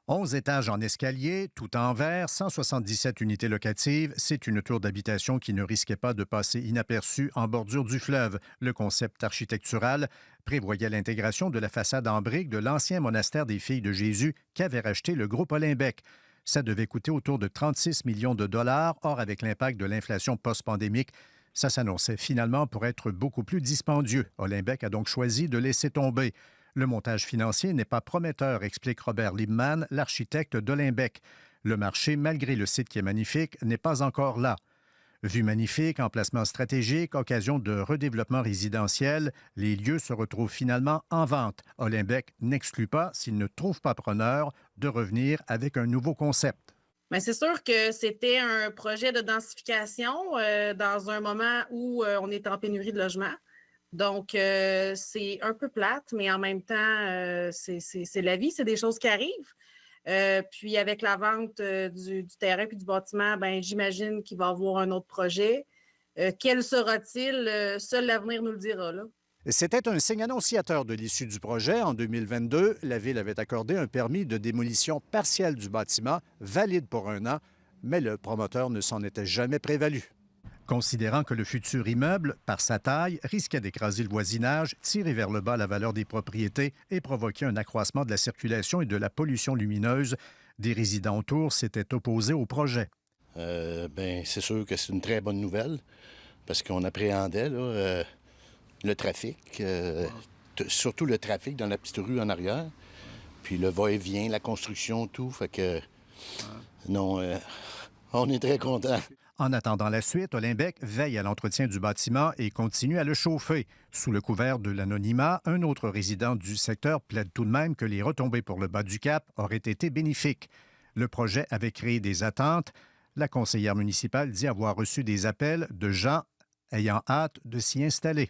11 étages en escalier, tout en verre, 177 unités locatives, c'est une tour d'habitation qui ne risquait pas de passer inaperçue en bordure du fleuve. Le concept architectural prévoyait l'intégration de la façade en briques de l'ancien monastère des Filles de Jésus qu'avait racheté le groupe Olymbec. Ça devait coûter autour de 36 millions de dollars. Or, avec l'impact de l'inflation post-pandémique, ça s'annonçait finalement pour être beaucoup plus dispendieux. Olymbec a donc choisi de laisser tomber. Le montage financier n'est pas prometteur, explique Robert Liebman, l'architecte d'Olymbec. Le marché, malgré le site qui est magnifique, n'est pas encore là. Vue magnifique, emplacement stratégique, occasion de redéveloppement résidentiel, les lieux se retrouvent finalement en vente. Olymbec n'exclut pas, s'il ne trouve pas preneur, de revenir avec un nouveau concept. Mais c'est sûr que c'était un projet de densification dans un moment où on est en pénurie de logements. Donc, c'est un peu plate, mais en même temps, c'est la vie, c'est des choses qui arrivent. Puis avec la vente du terrain puis du bâtiment, ben j'imagine qu'il va y avoir un autre projet. Quel sera-t-il? Seul l'avenir nous le dira, là. C'était un signe annonciateur de l'issue du projet. En 2022, la Ville avait accordé un permis de démolition partielle du bâtiment, valide pour 1 an, mais le promoteur ne s'en était jamais prévalu. Considérant que le futur immeuble, par sa taille, risquait d'écraser le voisinage, tirer vers le bas la valeur des propriétés et provoquer un accroissement de la circulation et de la pollution lumineuse, des résidents autour s'étaient opposés au projet. C'est sûr que c'est une très bonne nouvelle parce qu'on appréhendait là, le trafic, surtout le trafic dans la petite rue en arrière, puis le va-et-vient, la construction, tout. Fait que, non, on est très contents. En attendant la suite, Olymbec veille à l'entretien du bâtiment et continue à le chauffer. Sous le couvert de l'anonymat, un autre résident du secteur plaide tout de même que les retombées pour le bas du Cap auraient été bénéfiques. Le projet avait créé des attentes. La conseillère municipale dit avoir reçu des appels de gens ayant hâte de s'y installer.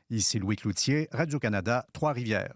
Ici Louis Cloutier, Radio-Canada, Trois-Rivières.